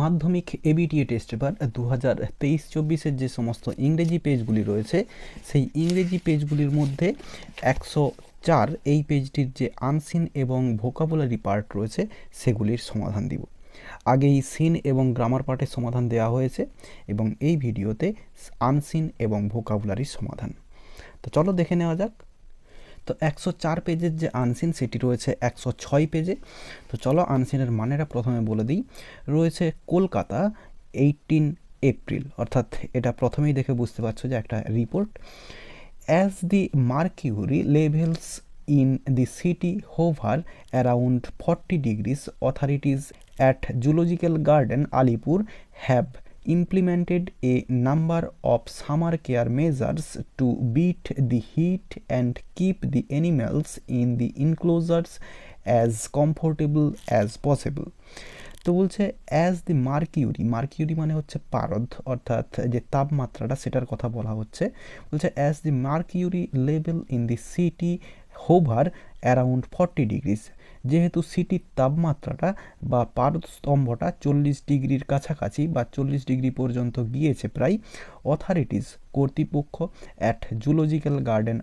মাধ্যমিক ABTA test paper 2023-24 যে সমস্ত ইংরেজি পেজগুলি রয়েছে সেই ইংরেজি পেজগুলির মধ্যে 104 এই পেজটির যে আনসিন এবং ভোকাবুলারি পার্ট রয়েছে সেগুলির সমাধান দিব। আগেই সিন এবং গ্রামার পার্টের সমাধান দেওয়া হয়েছে এবং এই ভিডিওতে আনসিন এবং ভোকাবুলারির সমাধান। তো চলো দেখে নেওয়া যাক। তো 104 পেজের যে আনসিন সেটি রয়েছে 106 পেজে। তো চলো আনসিনের মানেটা প্রথমে বলে দিই। রয়েছে কলকাতা 18 এপ্রিল, অর্থাৎ এটা প্রথমেই দেখে বুঝতে পারছো যে একটা report. As the mercury levels in the city hover around 40 degrees, authorities at Zoological Garden Alipur have implemented a number of summer care measures to beat the heat and keep the animals in the enclosures as comfortable as possible. তো বলছে as the mercury মানে হচ্ছে পারদ, অর্থাৎ যে তাপমাত্রাটা সেটার কথা বলা হচ্ছে। বলছে as the mercury level in the city hover around 40 degrees, যেহেতু সিটির তাপমাত্রাটা বা পারদস্তম্ভটা 40 ডিগ্রির কাছাকাছি বা 40 ডিগ্রি পর্যন্ত গিয়েছে প্রায়। অথরিটিস কর্তৃপক্ষ অ্যাট জুলজিক্যাল গার্ডেন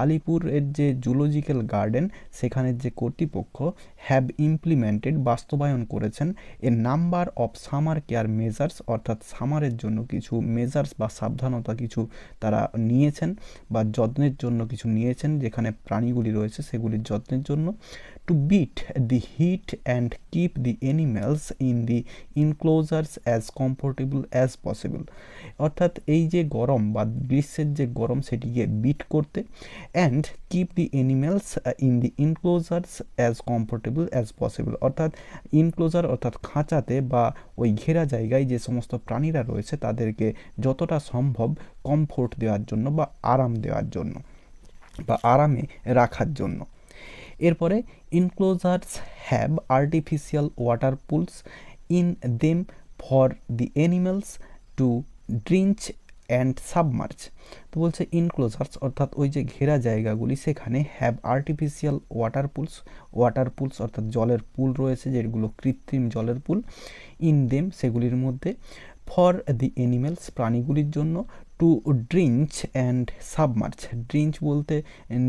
আলিপুরের যে জুলজিক্যাল গার্ডেন সেখানের যে কর্তৃপক্ষ হ্যাভ ইমপ্লিমেন্টেড বাস্তবায়ন করেছেন a number of summer care measures, অর্থাৎ সামারের জন্য কিছু মেজার্স বা সাবধানতা কিছু তারা নিয়েছেন বা যত্নের জন্য কিছু নিয়েছেন, যেখানে প্রাণীগুলি রয়েছে সেগুলির যত্নের জন্য। To beat the heat and keep the animals in the enclosures as comfortable as possible, অর্থাৎ এই যে গরম বা গ্রীষ্মের যে গরম সেটিকে বিট করতে। And keep the animals in the enclosures as comfortable as possible, অর্থাৎ ইনক্লোজার অর্থাৎ খাঁচাতে বা ওই ঘেরা জায়গায় যে সমস্ত প্রাণীরা রয়েছে তাদেরকে যতটা সম্ভব কমফোর্ট দেওয়ার জন্য বা আরাম দেওয়ার জন্য বা আরামে রাখার জন্য। এরপরে enclosures have artificial water pools in them for the animals to drench and submerge. তো বলছে ইনক্লোজার্স অর্থাৎ ওই যে ঘেরা জায়গাগুলি সেখানে হ্যাভ আর্টিফিশিয়াল ওয়াটার পুলস অর্থাৎ জলের পুল রয়েছে, যেগুলো কৃত্রিম জলের পুল। ইন দেম সেগুলির মধ্যে, ফর দি অ্যানিমেলস প্রাণীগুলির জন্য, টু ড্রিঞ্চ অ্যান্ড সাবমার্জ, ড্রিঞ্চ বলতে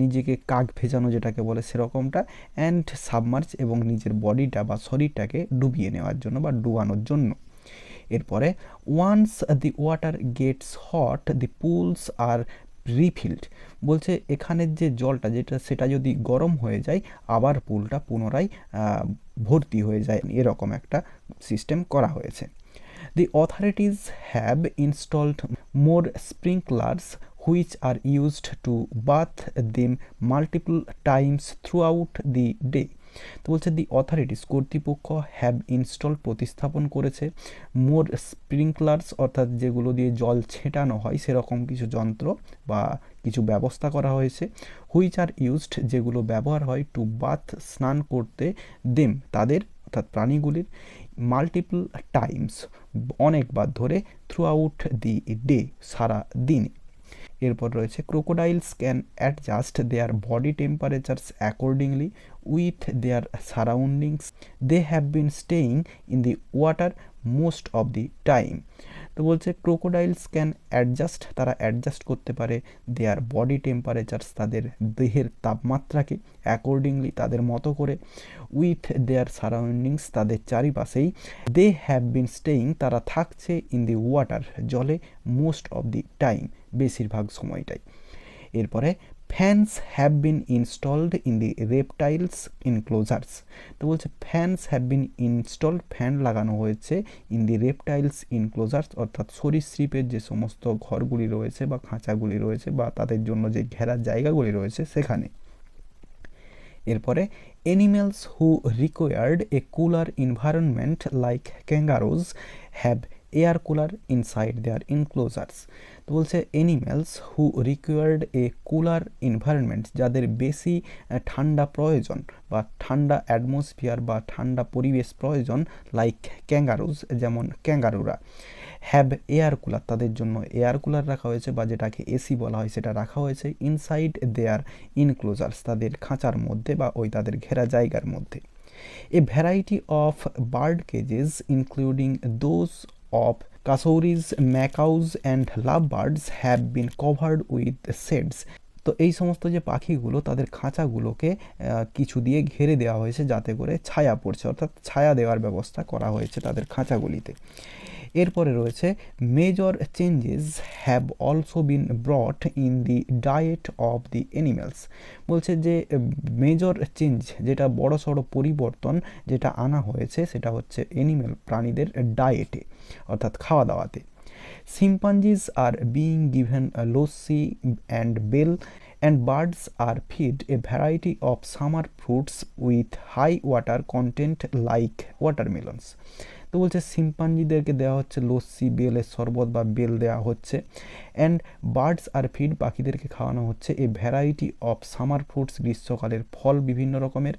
নিজেকে কাক ভেজানো যেটাকে বলে সেরকমটা, অ্যান্ড সাবমার্জ এবং নিজের বডিটা বা শরীরটাকে ডুবিয়ে নেওয়ার জন্য বা ডুবানোর জন্য। এরপরে once the water gets hot the pools are refilled, বলছে এখানের যে জলটা সেটা যদি গরম হয়ে যায় আবার পুলটা পুনরায় ভর্তি হয়ে যায়, এরকম একটা সিস্টেম করা হয়েছে। The authorities have installed more sprinklers which are used to bath them multiple times throughout the day. তো বলছে দি অথরিটিস কর্তৃপক্ষ হ্যাভ ইনস্টল প্রতিস্থাপন করেছে, মোর স্প্রিংকলার্স অর্থাৎ যেগুলো দিয়ে জল ছেটানো হয় সেরকম কিছু যন্ত্র বা কিছু ব্যবস্থা করা হয়েছে। হুইচ আর ইউজড যেগুলো ব্যবহার হয় টু বাথ স্নান করতে, দেম তাদের অর্থাৎ প্রাণীগুলির, মাল্টিপল টাইমস অনেকবার ধরে, থ্রু আউট দি ডে সারা দিনে। এরপর রয়েছে crocodiles can adjust their body temperatures accordingly with their surroundings, they have been staying in the water most of the time. তো বলছে ক্রোকোডাইলস ক্যান অ্যাডজাস্ট তারা অ্যাডজাস্ট করতে পারে, দেয়ার বডি টেম্পারেচারস তাদের দেহের তাপমাত্রাকে, অ্যাকর্ডিংলি তাদের মতো করে, উইথ দেয়ার সারাউন্ডিংস তাদের চারিপাশেই, দে হ্যাভ বিন স্টেইং তারা থাকছে, ইন দি ওয়াটার জলে, মোস্ট অফ দি টাইম বেশিরভাগ সময়টাই। এরপরে fans have been installed in the reptiles enclosures. তো বলছে fans have been installed fan লাগানো হয়েছে, ইন দি রেপটাইলস ইনক্লোজার্স অর্থাৎ সরীসৃপের যে সমস্ত ঘরগুলি রয়েছে বা খাঁচাগুলি রয়েছে বা তাদের জন্য যে ঘেরার জায়গাগুলি রয়েছে সেখানে। এরপরে animals who required a cooler environment like kangaroos have air cooler inside their enclosures. তো বলছে animals who required a cooler environment যাদের বেশি ঠান্ডা প্রয়োজন বা ঠান্ডা অ্যাটমসফিয়ার বা ঠান্ডা পরিবেশ প্রয়োজন, লাইক ক্যাঙ্গারুজ যেমন ক্যাঙ্গারুরা, হ্যাভ এয়ার কুলার তাদের জন্য এয়ার কুলার রাখা হয়েছে বা যেটাকে এসি বলা হয় সেটা রাখা হয়েছে, ইনসাইড দেয়ার ইনক্লোজার্স তাদের খাঁচার মধ্যে বা ওই তাদের ঘেরা জায়গার মধ্যে। A variety of bird cages including those of cassowaries, macaws and lovebirds have been covered with shades. তো এই সমস্ত যে পাখিগুলো তাদের খাঁচাগুলোকে কিছু দিয়ে ঘিরে দেওয়া হয়েছে যাতে করে ছায়া পড়ছে, অর্থাৎ ছায়া দেওয়ার ব্যবস্থা করা হয়েছে তাদের খাঁচাগুলিতে। এরপরে রয়েছে major changes have also been ব্রট in the diet of the animals. বলছে যে মেজর চেঞ্জ, যেটা বড়সড় পরিবর্তন যেটা আনা হয়েছে সেটা হচ্ছে অ্যানিমেল প্রাণীদের ডায়েটে, অর্থাৎ খাওয়া দাওয়াতে। Chimpanzees are being given a lassi and bell, and birds are fed a variety of summer fruits with high water content like watermelons. তো বলছে সিম্পাঞ্জিদেরকে দেওয়া হচ্ছে লস্যি, বেলের শরবত বা বেল দেওয়া হচ্ছে। অ্যান্ড বার্ডস আর ফিড, পাখিদেরকে খাওয়ানো হচ্ছে এ ভ্যারাইটি অফ সামার ফ্রুটস, গ্রীষ্মকালের ফল বিভিন্ন রকমের,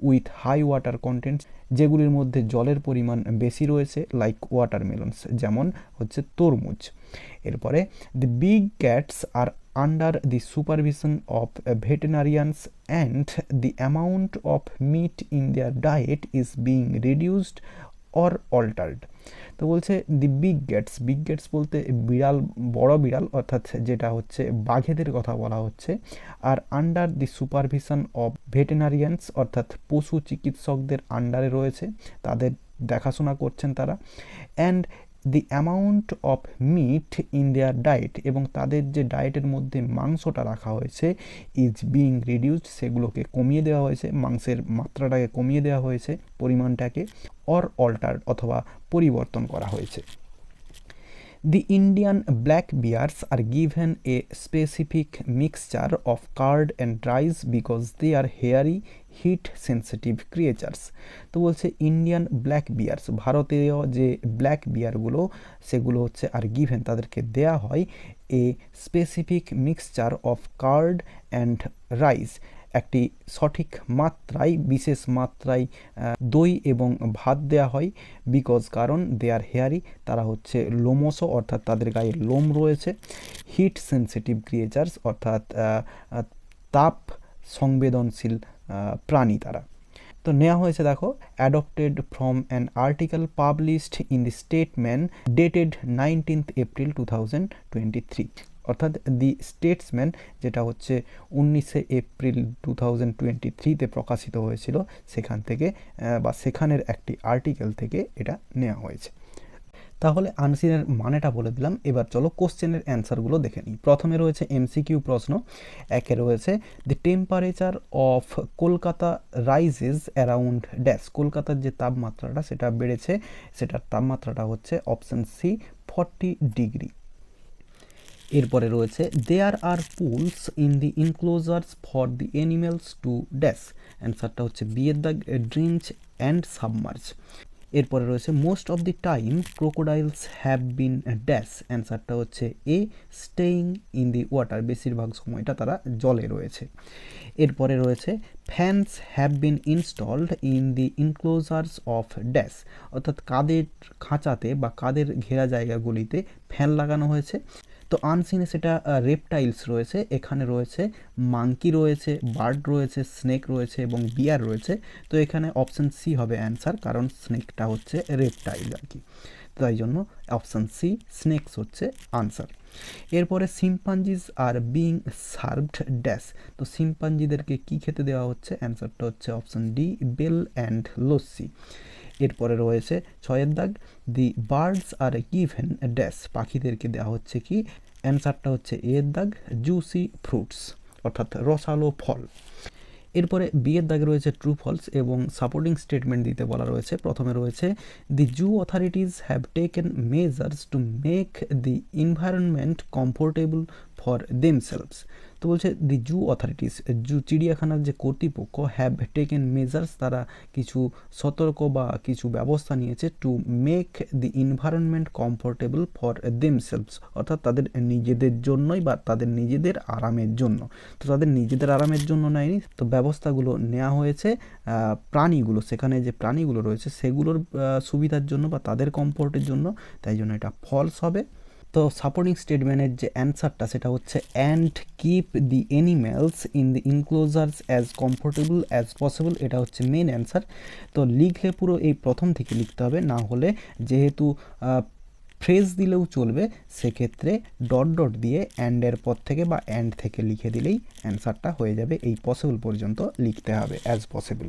উইথ হাই ওয়াটার কন্টেন্টস, যেগুলির মধ্যে জলের পরিমাণ বেশি রয়েছে, লাইক ওয়াটারমেলনস, যেমন হচ্ছে তরমুজ। এরপরে দি বিগ ক্যাটস আর under the supervision of veterinarians and the amount of meat in their diet is being reduced or altered. তো বলছে দি বিগ গ্যাটস বলতে বিড়াল, বড় বিড়াল, অর্থাৎ যেটা হচ্ছে বাঘেদের কথা বলা হচ্ছে। আর under the supervision of veterinarians, অর্থাৎ পশু চিকিৎসকদের আন্ডারে রয়েছে, তাদের দেখাশোনা করছেন তারা। And the amount of meat in their diet, এবং তাদের যে ডায়েটের মধ্যে মাংসটা রাখা হয়েছে, ইজ বিং রিডিউসড, সেগুলোকে কমিয়ে দেওয়া হয়েছে, মাংসের মাত্রাটাকে কমিয়ে দেওয়া হয়েছে, পরিমাণটাকে, অর অল্টার্ড অথবা পরিবর্তন করা হয়েছে। The Indian black bears are given a specific mixture of curd and rice because they are hairy, heat sensitive creatures. তো বলছে ইন্ডিয়ান ব্ল্যাক বিয়ার্স, ভারতীয় যে ব্ল্যাক বিয়ারগুলো সেগুলো হচ্ছে আর গিভেন, তাদেরকে দেয়া হয় এ specific mixture of curd and rice, একটি সঠিক মাত্রায়, বিশেষ মাত্রায় দই এবং ভাত দেয়া হয়। বিকজ, কারণ দে আর হেয়ারি, তারা হচ্ছে লোমশ, অর্থাৎ তাদের গায়ে লোম রয়েছে। হিট সেন্সিটিভ ক্রিয়েচার্স, অর্থাৎ তাপ সংবেদনশীল প্রাণী তারা। তো নেওয়া হয়েছে দেখো, adopted from an article published in the statesman dated 19 April 2023, অর্থাৎ দি স্টেটসম্যান যেটা হচ্ছে 19 এপ্রিল 2023-তে প্রকাশিত হয়েছিল, সেখান থেকে বা সেখানের একটি আর্টিকেল থেকে এটা নেওয়া হয়েছে। তাহলে আনসিনের মানেটা বলে দিলাম, এবার চলো কোশ্চেনের অ্যান্সারগুলো দেখে নিই। প্রথমে রয়েছে এমসিকিউ প্রশ্ন, একে রয়েছে the temperature of Kolkata rises around dash, কলকাতার যে তাপমাত্রাটা সেটা বেড়েছে, সেটার তাপমাত্রাটা হচ্ছে অপশান সি 40 ডিগ্রি। এরপরে রয়েছে there are pools in the enclosures for the animals to dash, অ্যান্সারটা হচ্ছে বি এর দাগ, ড্রিঞ্চ অ্যান্ড সাবমার্জ। এরপরে রয়েছে most of the time crocodiles have been dash, অ্যান্সারটা হচ্ছে A staying in the water, বেশিরভাগ সময়টা তারা জলে রয়েছে। এরপরে রয়েছে fans have been installed in the enclosures of dash, অর্থাৎ কাদের খাঁচাতে বা কাদের ঘেরা জায়গাগুলিতে ফ্যান লাগানো হয়েছে। তো আনসিনে সেটা রেপটাইলস রয়েছে, এখানে রয়েছে মাঙ্কি রয়েছে, বার্ড রয়েছে, স্নেক রয়েছে এবং বিয়ার রয়েছে। তো এখানে অপশান সি হবে অ্যান্সার, কারণ স্নেকটা হচ্ছে রেপটাইল আর কি, তাই জন্য অপশান সি স্নেকস হচ্ছে আনসার। এরপরে chimpanzees are being served dash, তো সিম্পাঞ্জিদেরকে কি খেতে দেওয়া হচ্ছে, অ্যান্সারটা হচ্ছে option D bael and lassi. এরপরে রয়েছে 6 দাগ the birds are given dash, পাখিদেরকে দেওয়া হচ্ছে কি, অ্যান্সারটা হচ্ছে এর দাগ জুসি ফ্রুটস, অর্থাৎ রসালো ফল। এরপরে বি এর দাগে রয়েছে ট্রু ফলস এবং সাপোর্টিং স্টেটমেন্ট দিতে বলা রয়েছে। প্রথমে রয়েছে the zoo authorities have taken measures to make the environment comfortable for themselves. তো বলছে দি জু অথরিটিস, চিড়িয়াখানার যে কর্তৃপক্ষ, হ্যাভ টেকেন মেজার্স, তারা কিছু সতর্ক বা কিছু ব্যবস্থা নিয়েছে, two make the environment comfortable for themselves, অর্থাৎ তাদের নিজেদের জন্যই বা তাদের নিজেদের আরামের জন্য। তো তাদের নিজেদের আরামের জন্য নেয়নি, তো ব্যবস্থাগুলো নেওয়া হয়েছে প্রাণীগুলো, সেখানে যে প্রাণীগুলো রয়েছে সেগুলোর সুবিধার জন্য বা তাদের কমফোর্টের জন্য, তাই জন্য এটা ফলস হবে। তো সাপোর্টিং স্টেটমেন্টের যে অ্যান্সারটা সেটা হচ্ছে and keep the animals in the enclosures as comfortable as possible, এটা হচ্ছে মেন অ্যান্সার। তো লিখলে পুরো এই প্রথম থেকে লিখতে হবে, না হলে যেহেতু ফ্রেজ দিলেও চলবে, সেক্ষেত্রে ডট ডট দিয়ে অ্যান্ডের পর থেকে বা অ্যান্ড থেকে লিখে দিলেই অ্যান্সারটা হয়ে যাবে। এই পসিবল পর্যন্ত লিখতে হবে, অ্যাজ পসিবল।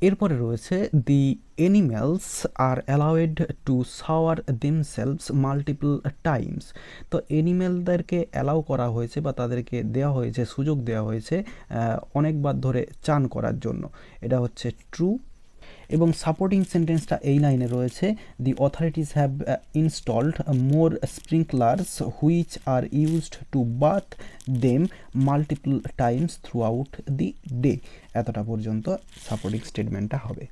এরপরে রয়েছে the animals are allowed to shower themselves multiple times. তো অ্যানিমেলদেরকে অ্যালাউ করা হয়েছে বা তাদেরকে দেওয়া হয়েছে, সুযোগ দেওয়া হয়েছে অনেকবার ধরে চান করার জন্য, এটা হচ্ছে ট্রু। এবং সাপোর্টিং সেন্টেন্সটা এই লাইনে রয়েছে, the authorities have installed more sprinklers which are used to bath them multiple times throughout the day. এতটা পর্যন্ত সাপোর্টিং স্টেটমেন্টটা হবে।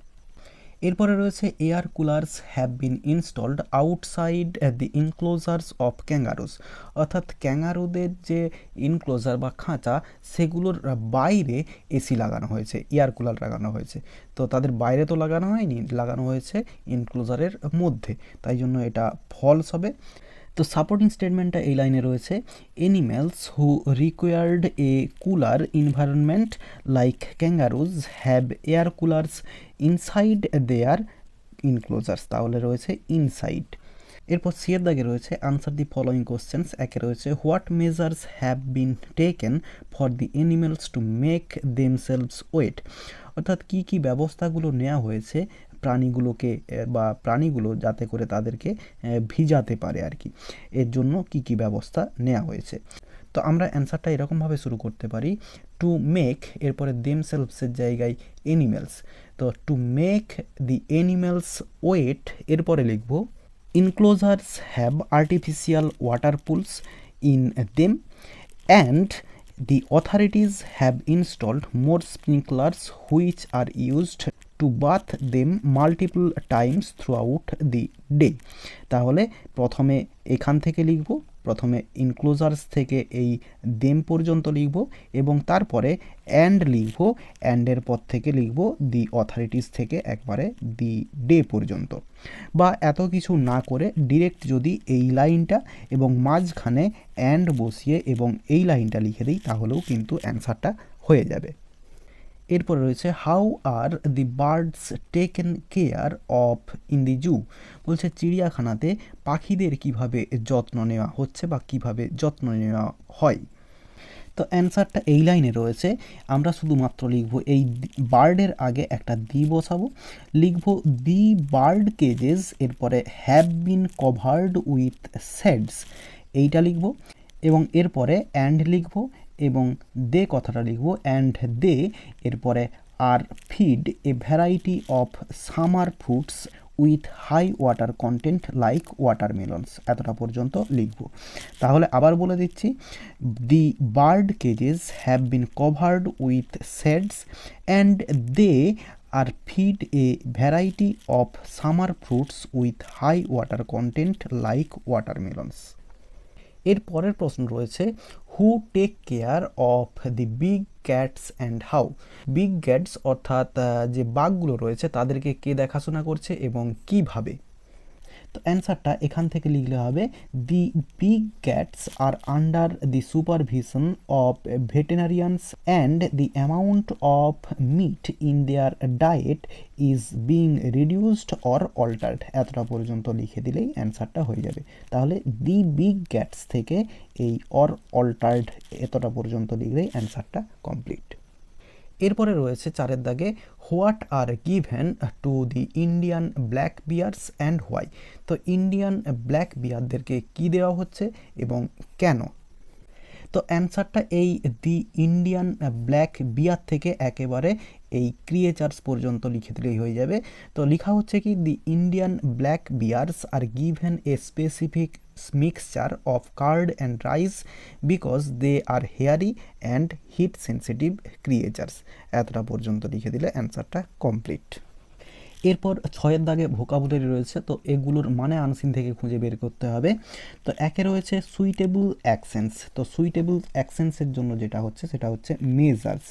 এরপরে রয়েছে air coolers have been installed outside the enclosures of kangaroos, অর্থাৎ ক্যাঙ্গারুদের যে ইনক্লোজার বা খাঁচা সেগুলোর বাইরে এসি লাগানো হয়েছে, এয়ার কুলার লাগানো হয়েছে। তো তাদের বাইরে তো লাগানো হয়নি, লাগানো হয়েছে ইনক্লোজারের মধ্যে, তাই জন্য এটা ফলস হবে। তো সাপোর্টিং স্টেটমেন্টটা এই লাইনে রয়েছে, animals who required a cooler environment like kangaroos have air coolers inside their enclosures, তাহলে রয়েছে ইনসাইড। এরপর সি এর দাগে রয়েছে আনসার দি ফলোয়িং কোশ্চেন্স। একে রয়েছে what measures have been taken for the animals to make themselves wet, অর্থাৎ কী কী ব্যবস্থাগুলো নেওয়া হয়েছে প্রাণীগুলোকে বা প্রাণীগুলো যাতে করে তাদেরকে ভিজাতে পারে আর কি, এর জন্য কী কী ব্যবস্থা নেওয়া হয়েছে। তো আমরা অ্যান্সারটা এরকমভাবে শুরু করতে পারি, টু মেক, এরপরে দেমসেলভসের জায়গায় অ্যানিমেলস, তো to make the animals wet, এরপরে লিখব enclosures have artificial water pools in them and the authorities have installed more sprinklers which are used to bath them multiple times throughout the day। তাহলে প্রথমে এখান থেকে লিখব, প্রথমে ইনক্লোজার্স থেকে এই দেম পর্যন্ত লিখব এবং তারপরে অ্যান্ড লিখব, অ্যান্ডের পর থেকে লিখব দি অথরিটিস থেকে একবারে দি ডে পর্যন্ত। বা এত কিছু না করে ডিরেক্ট যদি এই লাইনটা এবং মাঝখানে অ্যান্ড বসিয়ে এবং এই লাইনটা লিখে দিই তাহলেও কিন্তু অ্যান্সারটা হয়ে যাবে। এরপরে রয়েছে how are the birds taken care of in the zoo, বলছে চিড়িয়াখানাতে পাখিদের কিভাবে যত্ন নেওয়া হচ্ছে বা কিভাবে যত্ন নেওয়া হয়। তো অ্যান্সারটা এই লাইনে রয়েছে, আমরা শুধুমাত্র লিখব এই বার্ডের আগে একটা দি বসাবো, লিখব দি বার্ড কেজেস, এরপরে have been covered with shades, এইটা লিখব এবং এরপরে অ্যান্ড লিখব এবং দে কথাটা লিখব অ্যান্ড দে, এরপরে are feed a variety of summer fruits with high water content like watermelons, এতটা পর্যন্ত লিখব। তাহলে আবার বলে দিচ্ছি, the bird cages have been covered with shades and they are feed a variety of summer fruits with high water content like watermelons. এর পরের প্রশ্ন রয়েছে who take care of the big cats and how, big cats অর্থাৎ যে বাঘগুলো রয়েছে তাদেরকে কে দেখাশোনা করছে এবং কিভাবে। তো অ্যান্সারটা এখান থেকে লিখলে হবে the big cats are under the supervision of veterinarians and the amount of meat in their diet is being reduced or altered, এতটা পর্যন্ত লিখে দিলেই অ্যান্সারটা হয়ে যাবে। তাহলে দি বিগ ক্যাটস থেকে এই অর অল্টার্ড এতটা পর্যন্ত লিখলেই অ্যান্সারটা কমপ্লিট। এরপরে রয়েছে চারের দাগে what are given to the Indian black bears and why, তো ইন্ডিয়ান ব্ল্যাক বিয়ারদেরকে কী দেওয়া হচ্ছে এবং কেন। তো অ্যান্সারটা এই দি ইন্ডিয়ান ব্ল্যাক বিয়ার থেকে একেবারে এই ক্রিয়েচার্স পর্যন্ত লিখে দিলেই হয়ে যাবে। তো লেখা হচ্ছে কি the Indian black bears are given a specific mixture of curd and rice because they are hairy and heat sensitive creatures, এতটা পর্যন্ত লিখে দিলে অ্যান্সারটা কমপ্লিট। এরপর ছয়ের দাগে ভোকাবুলারি রয়েছে, তো এগুলোর মানে আনসিন থেকে খুঁজে বের করতে হবে। তো একে রয়েছে সুইটেবল অ্যাকসেন্টস, তো সুইটেবল অ্যাকসেন্টসের জন্য যেটা হচ্ছে সেটা হচ্ছে মেজার্স,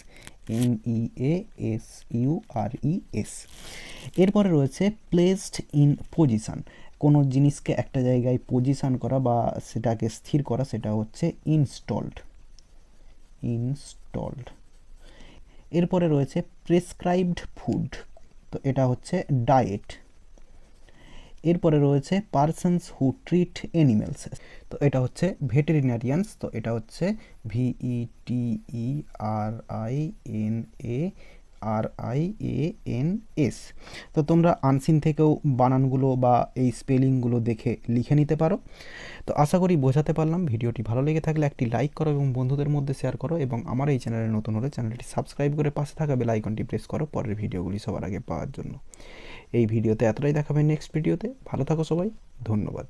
MEASURES। এরপরে রয়েছে প্লেসড ইন পজিশন, কোনো জিনিসকে একটা জায়গায় পজিশন করা বা সেটাকে স্থির করা, সেটা হচ্ছে ইনস্টলড। এরপরে রয়েছে প্রেসক্রাইবড ফুড, তো এটা হচ্ছে ডায়েট। এরপরে রয়েছে পারসনস হু ট্রিট অ্যানিমেলস, তো এটা হচ্ছে ভেটেরিনারিয়ানস, তো এটা হচ্ছে VETERINARIANS। তো তোমরা আনসিন থেকেও বানানগুলো বা এই স্পেলিংগুলো দেখে লিখে নিতে পারো। তো আশা করি বোঝাতে পারলাম। ভিডিওটি ভালো লেগে থাকলে একটি লাইক করো এবং বন্ধুদের মধ্যে শেয়ার করো, এবং আমার এই চ্যানেলে নতুন হলে চ্যানেলটি সাবস্ক্রাইব করে পাশে থাকা বেল আইকনটি প্রেস করো পরের ভিডিওগুলি সবার আগে পাওয়ার জন্য। এই ভিডিওতে এতটাই, দেখাবে নেক্সট ভিডিওতে। ভালো থাকো সবাই, ধন্যবাদ।